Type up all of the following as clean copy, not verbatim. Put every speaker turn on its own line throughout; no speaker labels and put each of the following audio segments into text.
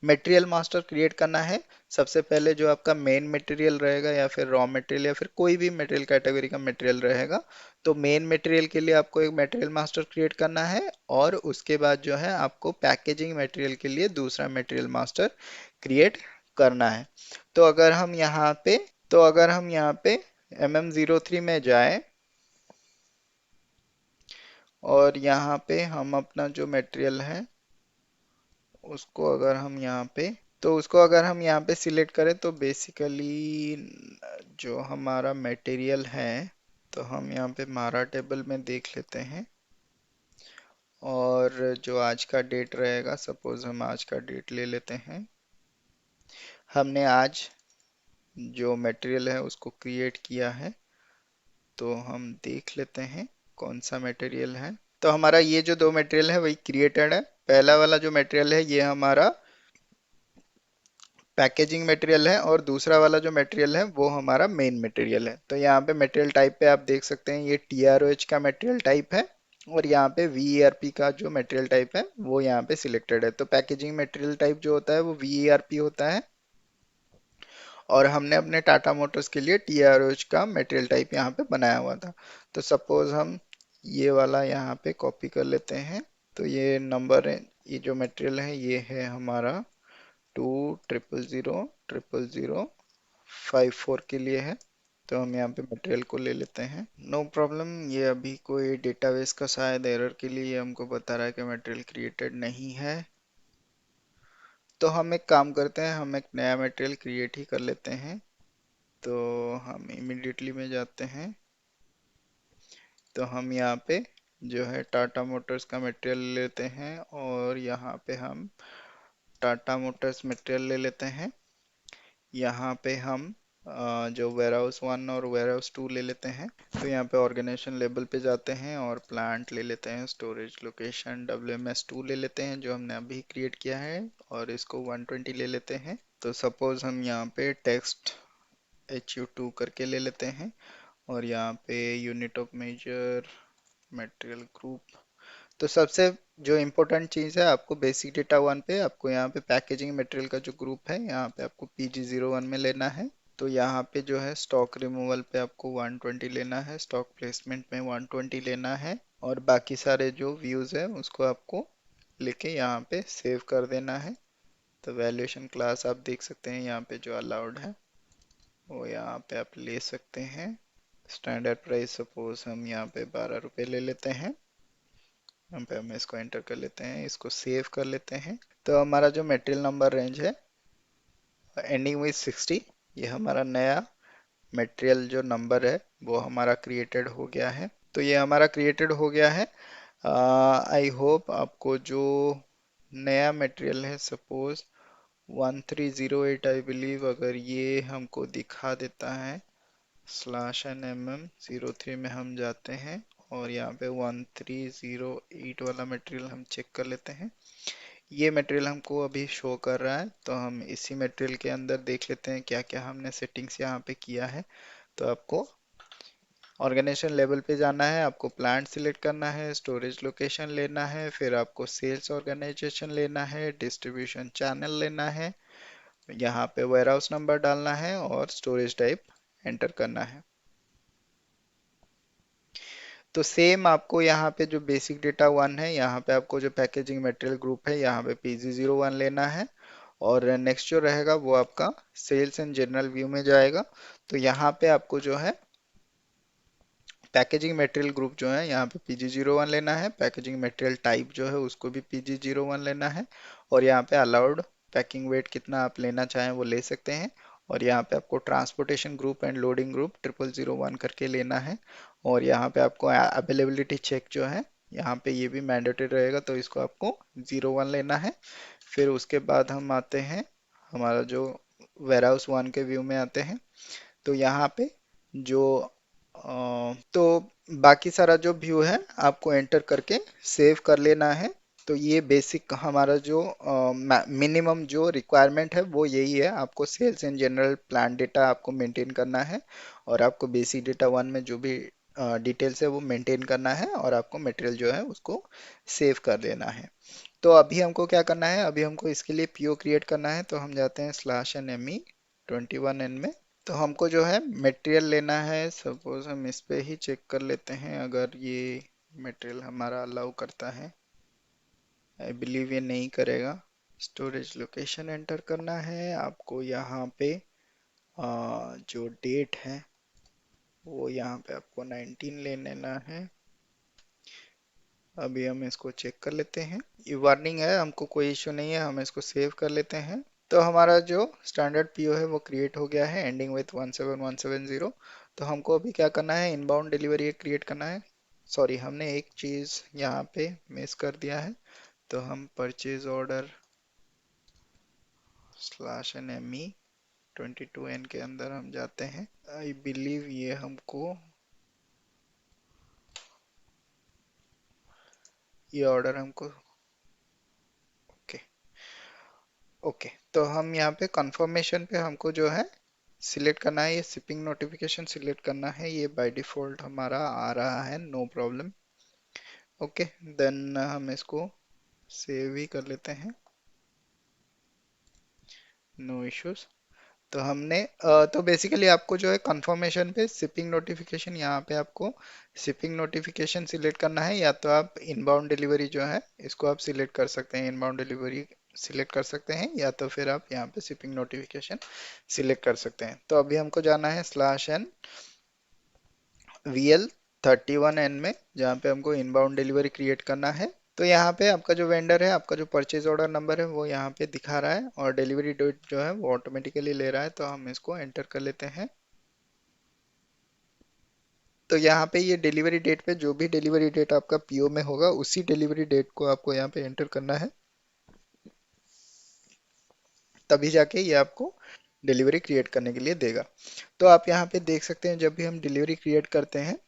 Material master create करना है। सबसे पहले जो आपका मेन मटेरियल रहेगा या फिर रॉ मटेरियल या फिर कोई भी मटेरियल कैटेगरी का मटेरियल रहेगा, तो मेन मटेरियल के लिए आपको एक मटेरियल मास्टर क्रिएट करना है, और उसके बाद जो है आपको पैकेजिंग मटेरियल के लिए दूसरा मटेरियल मास्टर क्रिएट करना है। तो अगर हम यहाँ पे MM03 में जाएं, और यहाँ पे हम अपना जो मटेरियल है उसको अगर हम यहाँ पे उसको अगर हम यहाँ पे सिलेक्ट करें, तो बेसिकली जो हमारा मटेरियल है, तो हम यहाँ पे मारा टेबल में देख लेते हैं। और जो आज का डेट रहेगा, सपोज हम आज का डेट ले लेते हैं। हमने आज जो मटेरियल है उसको क्रिएट किया है, तो हम देख लेते हैं कौन सा मटेरियल है। तो हमारा ये जो दो मटेरियल है वही क्रिएटेड है। पहला वाला जो मटेरियल है ये हमारा पैकेजिंग मटेरियल है, और दूसरा वाला जो मटेरियल है वो हमारा मेन मटेरियल है। तो यहाँ पे मटेरियल टाइप पे आप देख सकते हैं, ये TROH का मटेरियल टाइप है, और यहाँ पे VERP का जो मटेरियल टाइप है वो यहाँ पे सिलेक्टेड है। तो पैकेजिंग मटेरियल टाइप जो होता है वो VERP होता है, और हमने अपने टाटा मोटर्स के लिए TROH का मटेरियल टाइप यहाँ पे बनाया हुआ था। तो सपोज हम ये वाला यहाँ पे कॉपी कर लेते हैं। तो ये नंबर है, ये जो मटेरियल है ये है हमारा 2000054 के लिए है। तो हम यहाँ पे मटेरियल को ले लेते हैं। नो प्रॉब्लम, ये अभी कोई डेटाबेस का शायद एरर के लिए ये हमको बता रहा है कि मटेरियल क्रिएटेड नहीं है। तो हम एक काम करते हैं, हम एक नया मटेरियल क्रिएट ही कर लेते हैं। तो हम इमिडिएटली में जाते हैं। तो हम यहाँ पे जो है टाटा मोटर्स का मटेरियल लेते हैं, और यहाँ पे हम टाटा मोटर्स मटेरियल ले लेते हैं। यहाँ पे हम जो वेयर हाउस 1 और वेयर हाउस 2 ले लेते हैं। तो यहाँ पे ऑर्गेनाइजेशन लेवल पे जाते हैं और प्लांट ले लेते हैं। स्टोरेज लोकेशन WMS2 ले लेते हैं जो हमने अभी क्रिएट किया है, और इसको 120 ले लेते हैं। तो सपोज हम यहाँ पे टेक्स्ट HU2 करके ले लेते हैं, और यहाँ पे unit of major material group. तो सबसे जो इम्पोर्टेंट चीज़ है, आपको बेसिक डेटा 1 पे आपको यहाँ पे पैकेजिंग मटेरियल का जो ग्रुप है यहाँ पे आपको PG01 में लेना है। तो यहाँ पे जो है स्टॉक रिमूवल पे आपको 120 लेना है, स्टॉक प्लेसमेंट में 120 लेना है, और बाकी सारे जो व्यूज़ है उसको आपको लेके यहाँ पे सेव कर देना है। तो वैल्यूएशन क्लास आप देख सकते हैं यहाँ पे जो अलाउड है वो यहाँ पे आप ले सकते हैं। स्टैंडर्ड प्राइस सपोज हम यहाँ पे 12 रुपये ले लेते हैं। यहाँ पे हम इसको एंटर कर लेते हैं, इसको सेव कर लेते हैं। तो हमारा जो मटेरियल नंबर रेंज है एंडिंग विथ 60, ये हमारा नया मटेरियल जो नंबर है वो हमारा क्रिएटेड हो गया है। तो ये हमारा क्रिएटेड हो गया है। आई होप आपको जो नया मटेरियल है, सपोज 1308 आई बिलीव, अगर ये हमको दिखा देता है, /NMM03 में हम जाते हैं, और यहाँ पे 1308 वाला मटेरियल हम चेक कर लेते हैं। ये मटेरियल हमको अभी शो कर रहा है, तो हम इसी मटेरियल के अंदर देख लेते हैं क्या क्या हमने सेटिंग्स यहाँ पे किया है। तो आपको ऑर्गेनाइजेशन लेवल पे जाना है, आपको प्लांट सिलेक्ट करना है, स्टोरेज लोकेशन लेना है, फिर आपको सेल्स ऑर्गेनाइजेशन लेना है, डिस्ट्रीब्यूशन चैनल लेना है, यहाँ पे वेयरहाउस नंबर डालना है, और स्टोरेज टाइप एंटर करना है। तो सेम आपको यहाँ पे जो बेसिक डेटा 1 है, यहाँ पे आपको जो पैकेजिंग मटेरियल ग्रुप है यहाँ पे PG01 लेना है, और नेक्स्ट जो रहेगा वो आपका सेल्स एंड जनरल व्यू में जाएगा। तो यहाँ पे आपको जो है पैकेजिंग मटेरियल ग्रुप जो है यहाँ पे PG01 लेना है, पैकेजिंग मटेरियल टाइप जो है उसको भी PG01 लेना है, और यहाँ पे अलाउड पैकिंग वेट कितना आप लेना चाहें वो ले सकते हैं, और यहाँ पे आपको transportation group and loading group 0001 करके लेना है, और यहाँ पे आपको अवेलेबिलिटी चेक जो है यहाँ पे ये भी मैंडेटरी रहेगा, तो इसको आपको 01 लेना है। फिर उसके बाद हम आते हैं हमारा जो वेयरहाउस 1 के व्यू में आते हैं। तो यहाँ पे जो तो बाकी सारा जो व्यू है आपको एंटर करके सेव कर लेना है। तो ये बेसिक हमारा जो मिनिमम जो रिक्वायरमेंट है वो यही है, आपको sales and general plant data आपको मेंटेन करना है, और आपको बेसिक डेटा 1 में जो भी डिटेल्स है वो मेंटेन करना है, और आपको मटेरियल जो है उसको सेव कर देना है। तो अभी हमको क्या करना है, अभी हमको इसके लिए पीओ क्रिएट करना है, तो हम जाते हैं /NME21N में। तो हमको जो है मटेरियल लेना है, सपोज हम इस पे ही चेक कर लेते हैं अगर ये मटेरियल हमारा अलाउ करता है। आई बिलीव ये नहीं करेगा। स्टोरेज लोकेशन एंटर करना है आपको, यहाँ पे जो डेट है वो यहाँ पे आपको 19 ले लेना है। अभी हम इसको चेक कर लेते हैं, ये वार्निंग है, हमको कोई इश्यू नहीं है, हम इसको सेव कर लेते हैं। तो हमारा जो स्टैंडर्ड पीओ है वो क्रिएट हो गया है एंडिंग विथ 17170। तो हमको अभी क्या करना है, इनबाउंड डिलीवरी क्रिएट करना है। सॉरी, हमने एक चीज़ यहाँ पे मिस कर दिया है। तो हम परचेज ऑर्डर /NME22N के अंदर हम जाते हैं। आई बिलीव ये हमको ये ऑर्डर हमको ओके। ओके, तो हम यहाँ पे कंफर्मेशन पे हमको जो है सिलेक्ट करना है, ये शिपिंग नोटिफिकेशन सिलेक्ट करना है, ये बाय डिफॉल्ट हमारा आ रहा है, नो प्रॉब्लम। ओके, देन हम इसको सेव ही कर लेते हैं, नो इश्यूज। तो हमने तो बेसिकली आपको जो है कंफर्मेशन पे शिपिंग नोटिफिकेशन, यहाँ पे आपको शिपिंग नोटिफिकेशन सिलेक्ट करना है, या तो आप इनबाउंड डिलीवरी जो है इसको आप सिलेक्ट कर सकते हैं, इनबाउंड डिलीवरी सिलेक्ट कर सकते हैं, या तो फिर आप यहाँ पे शिपिंग नोटिफिकेशन सिलेक्ट कर सकते हैं। तो अभी हमको जाना है /NVL31N में, जहाँ पे हमको इनबाउंड डिलीवरी क्रिएट करना है। तो यहाँ पे आपका जो वेंडर है, आपका जो परचेज ऑर्डर नंबर है वो यहाँ पे दिखा रहा है, और डिलीवरी डेट जो है वो ऑटोमेटिकली ले रहा है, तो हम इसको एंटर कर लेते हैं। तो यहाँ पे ये डिलीवरी डेट पे जो भी डिलीवरी डेट आपका पीओ में होगा उसी डिलीवरी डेट को आपको यहाँ पे एंटर करना है, तभी जाके ये आपको डिलीवरी क्रिएट करने के लिए देगा। तो आप यहाँ पे देख सकते हैं, जब भी हम डिलीवरी क्रिएट करते हैं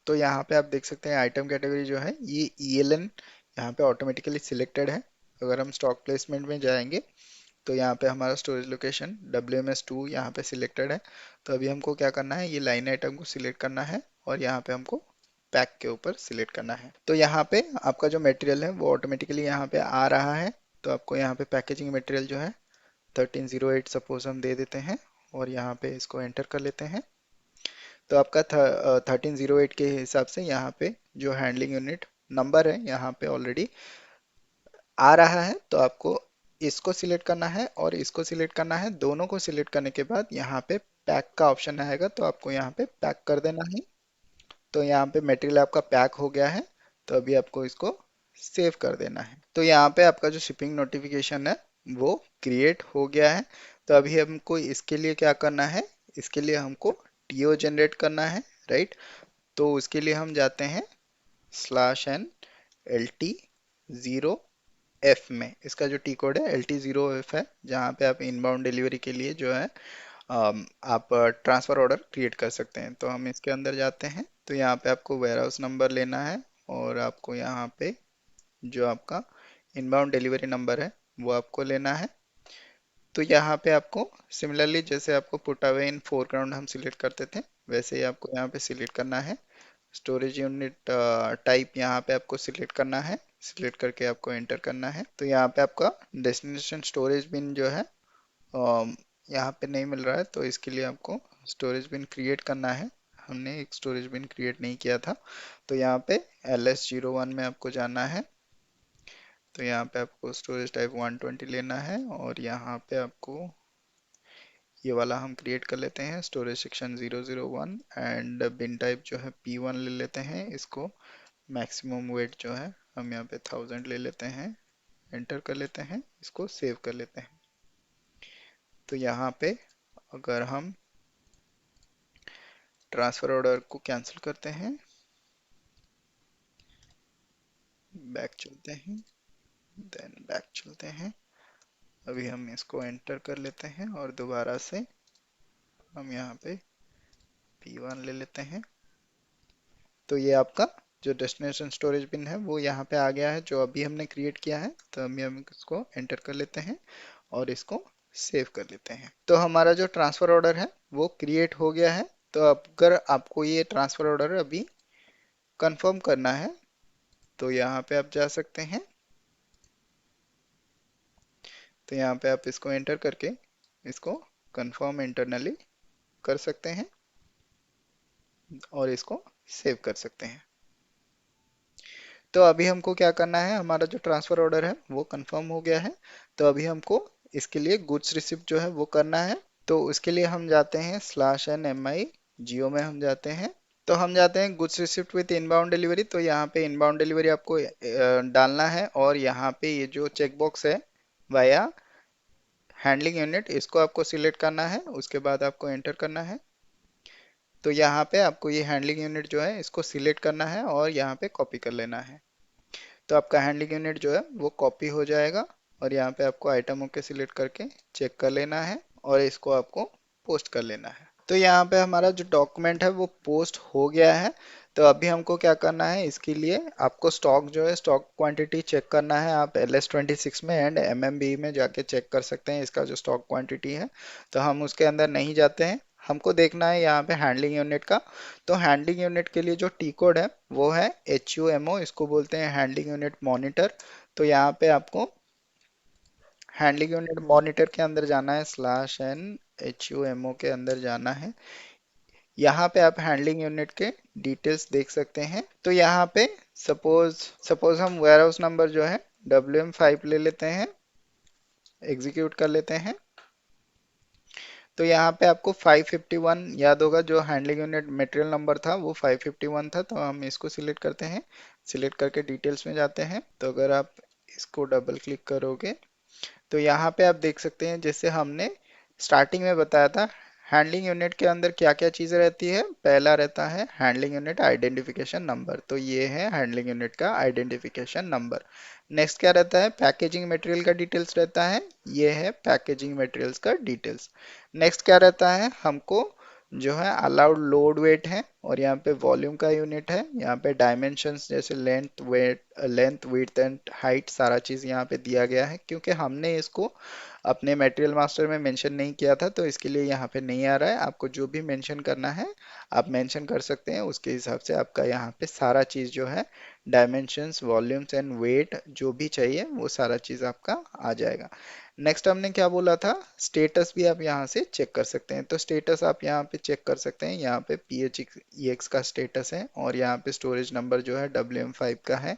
तो यहाँ पे आप देख सकते हैं आइटम कैटेगरी जो है ये ELN यहाँ पे ऑटोमेटिकली सिलेक्टेड है। अगर हम स्टॉक प्लेसमेंट में जाएंगे तो यहाँ पे हमारा स्टोरेज लोकेशन WMS2 यहाँ पे सिलेक्टेड है। तो अभी हमको क्या करना है, ये लाइन आइटम को सिलेक्ट करना है और यहाँ पे हमको पैक के ऊपर सिलेक्ट करना है। तो यहाँ पे आपका जो मटेरियल है वो ऑटोमेटिकली यहाँ पे आ रहा है। तो आपको यहाँ पे पैकेजिंग मटेरियल जो है 1308 सपोज हम दे देते हैं, और यहाँ पे इसको एंटर कर लेते हैं। तो आपका 1308 के हिसाब से यहाँ पे जो हैंडलिंग यूनिट नंबर है यहाँ पे ऑलरेडी आ रहा है। तो आपको इसको सिलेक्ट करना है और इसको सिलेक्ट करना है, दोनों को सिलेक्ट करने के बाद यहाँ पे पैक का ऑप्शन आएगा, तो आपको यहाँ पे पैक कर देना है। तो यहाँ पे मटेरियल आपका पैक हो गया है, तो अभी आपको इसको सेव कर देना है। तो यहाँ पे आपका जो शिपिंग नोटिफिकेशन है वो क्रिएट हो गया है। तो अभी हमको इसके लिए क्या करना है, इसके लिए हमको टीओ जनरेट करना है, राइट। तो उसके लिए हम जाते हैं /NLT0F में, इसका जो टी कोड है LT0F है, जहाँ पे आप इनबाउंड डिलीवरी के लिए जो है आप ट्रांसफ़र ऑर्डर क्रिएट कर सकते हैं। तो हम इसके अंदर जाते हैं, तो यहाँ पे आपको वेयर हाउस नंबर लेना है, और आपको यहाँ पे जो आपका इनबाउंड डिलीवरी नंबर है वो आपको लेना है। तो यहाँ पे आपको सिमिलरली जैसे आपको पुट अवे इन फोरग्राउंड हम सिलेक्ट करते थे, वैसे ही आपको यहाँ पे सिलेक्ट करना है। स्टोरेज यूनिट टाइप यहाँ पे आपको सिलेक्ट करना है, सिलेक्ट करके आपको एंटर करना है। तो यहाँ पे आपका डेस्टिनेशन स्टोरेज बिन जो है यहाँ पे नहीं मिल रहा है, तो इसके लिए आपको स्टोरेज बिन क्रिएट करना है। हमने एक स्टोरेज बिन क्रिएट नहीं किया था। तो यहाँ पे LS01 में आपको जाना है। तो यहाँ पे आपको स्टोरेज टाइप 120 लेना है, और यहाँ पे आपको ये वाला हम क्रिएट कर लेते हैं storage section 001, and bin type जो है P1 ले लेते हैं इसको। मैक्सिमम वेट जो है हम यहाँ पे 1000 ले लेते हैं, एंटर कर लेते हैं, इसको सेव कर लेते हैं। तो यहाँ पे अगर हम ट्रांसफ़र ऑर्डर को कैंसिल करते हैं, बैक चलते हैं, देन बैक चलते हैं, अभी हम इसको एंटर कर लेते हैं और दोबारा से हम यहाँ पे P1 ले लेते हैं। तो ये आपका जो डेस्टिनेशन स्टोरेज बिन है वो यहाँ पे आ गया है, जो अभी हमने क्रिएट किया है। तो अभी हम इसको एंटर कर लेते हैं और इसको सेव कर लेते हैं। तो हमारा जो ट्रांसफ़र ऑर्डर है वो क्रिएट हो गया है। तो अगर आपको ये ट्रांसफ़र ऑर्डर अभी कंफर्म करना है तो यहाँ पे आप जा सकते हैं, तो यहाँ पे आप इसको एंटर करके इसको कंफर्म इंटरनली कर सकते हैं और इसको सेव कर सकते हैं। तो अभी हमको क्या करना है, हमारा जो ट्रांसफर ऑर्डर है वो कंफर्म हो गया है। तो अभी हमको इसके लिए गुड्स रिसिप्ट जो है वो करना है। तो उसके लिए हम जाते हैं /NMI जियो में हम जाते हैं। तो हम जाते हैं goods receipt with inbound delivery. तो यहाँ पे इनबाउंड डिलीवरी आपको डालना है और यहाँ पे ये जो चेक बॉक्स है वाया हैंडलिंग यूनिट, इसको आपको सिलेक्ट करना है, उसके बाद आपको एंटर करना है। तो यहाँ पे आपको ये हैंडलिंग यूनिट जो है इसको सिलेक्ट करना है और यहाँ पे कॉपी कर लेना है। तो आपका हैंडलिंग यूनिट जो है वो कॉपी हो जाएगा और यहाँ पे आपको आइटम ओके सिलेक्ट करके चेक कर लेना है और इसको आपको पोस्ट कर लेना है। तो यहाँ पे हमारा जो डॉक्यूमेंट है वो पोस्ट हो गया है। तो अभी हमको क्या करना है, इसके लिए आपको स्टॉक जो है स्टॉक क्वांटिटी चेक करना है। आप LS26 में एंड MMB में जाके चेक कर सकते हैं इसका जो स्टॉक क्वांटिटी है। तो हम उसके अंदर नहीं जाते हैं, हमको देखना है यहाँ पे हैंडलिंग यूनिट का। तो हैंडलिंग यूनिट के लिए जो टी कोड है वो है HUMO, इसको बोलते हैं हैंडलिंग यूनिट मॉनिटर। तो यहाँ पे आपको हैंडलिंग यूनिट मॉनिटर के अंदर जाना है, /N HUMO के अंदर जाना है। यहाँ पे आप हैंडलिंग यूनिट के डिटेल्स देख सकते हैं। तो यहाँ पे सपोज सपोज हम वेयर हाउस नंबर जो है WM5 ले लेते हैं, एग्जीक्यूट कर लेते हैं। तो यहाँ पे आपको 551 याद होगा, जो हैंडलिंग यूनिट मटेरियल नंबर था वो 551 था। तो हम इसको सिलेक्ट करते हैं, सिलेक्ट करके डिटेल्स में जाते हैं। तो अगर आप इसको डबल क्लिक करोगे तो यहाँ पे आप देख सकते हैं जैसे हमने स्टार्टिंग में बताया था, हैंडलिंग यूनिट के अंदर क्या क्या चीज़ें रहती है। पहला रहता है हैंडलिंग यूनिट आइडेंटिफिकेशन नंबर, तो ये है हैंडलिंग यूनिट का आइडेंटिफिकेशन नंबर। नेक्स्ट क्या रहता है, पैकेजिंग मटेरियल का डिटेल्स रहता है, ये है पैकेजिंग मटेरियल्स का डिटेल्स। नेक्स्ट क्या रहता है, हमको जो है अलाउड लोड वेट है और यहाँ पे वॉल्यूम का यूनिट है। यहाँ पे डायमेंशंस जैसे लेंथ विड्थ एंड हाइट सारा चीज़ यहाँ पे दिया गया है। क्योंकि हमने इसको अपने मटेरियल मास्टर में मेंशन नहीं किया था तो इसके लिए यहाँ पे नहीं आ रहा है। आपको जो भी मेंशन करना है आप मेंशन कर सकते हैं, उसके हिसाब से आपका यहाँ पे सारा चीज़ जो है डायमेंशंस वॉल्यूम्स एंड वेट जो भी चाहिए वो सारा चीज़ आपका आ जाएगा। नेक्स्ट हमने क्या बोला था, स्टेटस भी आप यहाँ से चेक कर सकते हैं। तो स्टेटस आप यहाँ पे चेक कर सकते हैं, यहाँ पे PHEX का स्टेटस है और यहाँ पे स्टोरेज नंबर जो है WM5 का है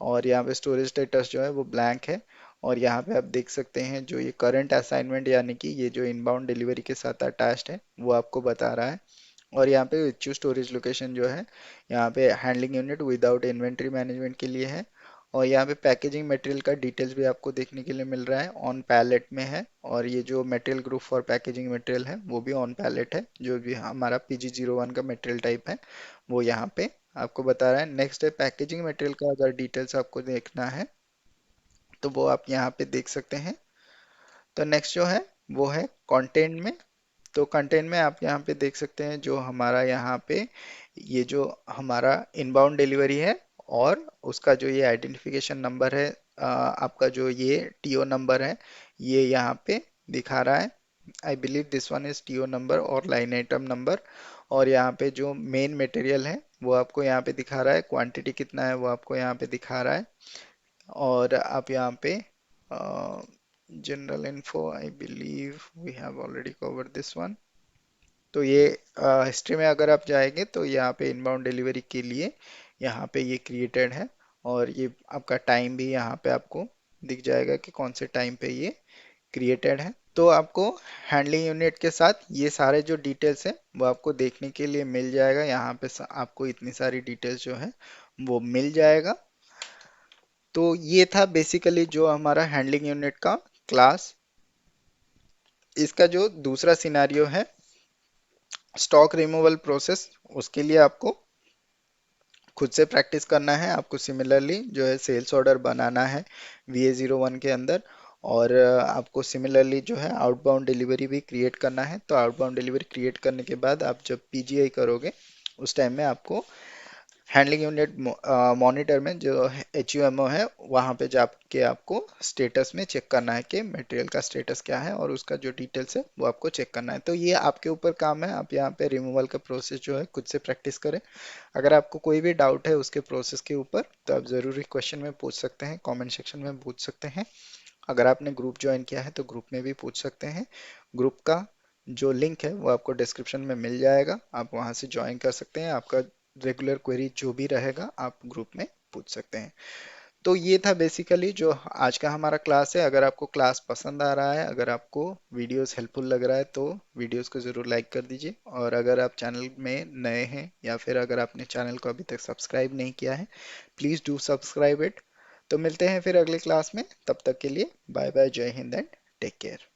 और यहाँ पे स्टोरेज स्टेटस जो है वो ब्लैंक है। और यहाँ पे आप देख सकते हैं जो ये करंट असाइनमेंट यानी कि ये जो इनबाउंड डिलीवरी के साथ अटैच्ड है वो आपको बता रहा है। और यहाँ पे इच्यू स्टोरेज लोकेशन जो है यहाँ पे handling unit without inventory management के लिए है। और यहाँ पे पैकेजिंग मटेरियल का डिटेल्स भी आपको देखने के लिए मिल रहा है, ऑन पैलेट में है। और ये जो material group for packaging material है वो भी ऑन पैलेट है, जो भी हमारा PG01 का मटेरियल टाइप है वो यहाँ पे आपको बता रहा है। नेक्स्ट है पैकेजिंग मटेरियल का, अगर डिटेल्स आपको देखना है तो वो आप यहाँ पे देख सकते हैं। तो नेक्स्ट जो है वो है कंटेंट में। तो कंटेंट में आप यहाँ पे देख सकते हैं जो हमारा यहाँ पे ये जो हमारा इनबाउंड डिलीवरी है और उसका जो ये आइडेंटिफिकेशन नंबर है, आपका जो ये TO नंबर है ये यहाँ पे दिखा रहा है। I believe this one is TO number और लाइन आइटम नंबर। और यहाँ पे जो मेन मटेरियल है वो आपको यहाँ पे दिखा रहा है, क्वांटिटी कितना है वो आपको यहाँ पे दिखा रहा है। और आप यहाँ पे general info, I believe we have already covered this one. तो ये हिस्ट्री में अगर आप जाएंगे तो यहाँ पे इनबाउंड डिलीवरी के लिए यहाँ पे ये क्रिएटेड है और ये आपका टाइम भी यहाँ पे आपको दिख जाएगा कि कौन से टाइम पे ये क्रिएटेड है। तो आपको हैंडलिंग यूनिट के साथ ये सारे जो डिटेल्स हैं वो आपको देखने के लिए मिल जाएगा। यहाँ पे आपको इतनी सारी डिटेल्स जो है वो मिल जाएगा। तो ये था बेसिकली जो हमारा हैंडलिंग यूनिट का क्लास। इसका जो दूसरा सिनारियो है स्टॉक रिमूवल प्रोसेस, उसके लिए आपको खुद से प्रैक्टिस करना है। आपको सिमिलरली जो है सेल्स ऑर्डर बनाना है VA01 के अंदर। और आपको सिमिलरली जो है आउटबाउंड डिलीवरी भी क्रिएट करना है। तो आउटबाउंड डिलीवरी क्रिएट करने के बाद आप जब PGI करोगे उस टाइम में आपको हैंडलिंग यूनिट मॉनिटर में जो HUMO है वहाँ पे जाके आपको स्टेटस में चेक करना है कि मटेरियल का स्टेटस क्या है और उसका जो डिटेल्स है वो आपको चेक करना है। तो ये आपके ऊपर काम है, आप यहाँ पे रिमूवल का प्रोसेस जो है खुद से प्रैक्टिस करें। अगर आपको कोई भी डाउट है उसके प्रोसेस के ऊपर तो आप ज़रूरी क्वेश्चन में पूछ सकते हैं, कमेंट सेक्शन में पूछ सकते हैं। अगर आपने ग्रुप ज्वाइन किया है तो ग्रुप में भी पूछ सकते हैं। ग्रुप का जो लिंक है वो आपको डिस्क्रिप्शन में मिल जाएगा, आप वहां से ज्वाइन कर सकते हैं। आपका रेगुलर क्वेरी जो भी रहेगा आप ग्रुप में पूछ सकते हैं। तो ये था बेसिकली जो आज का हमारा क्लास है। अगर आपको क्लास पसंद आ रहा है, अगर आपको वीडियोस हेल्पफुल लग रहा है तो वीडियोस को ज़रूर लाइक कर दीजिए। और अगर आप चैनल में नए हैं या फिर अगर आपने चैनल को अभी तक सब्सक्राइब नहीं किया है, प्लीज़ डू सब्सक्राइब इट। तो मिलते हैं फिर अगले क्लास में, तब तक के लिए बाय बाय, जय हिंद एंड टेक केयर।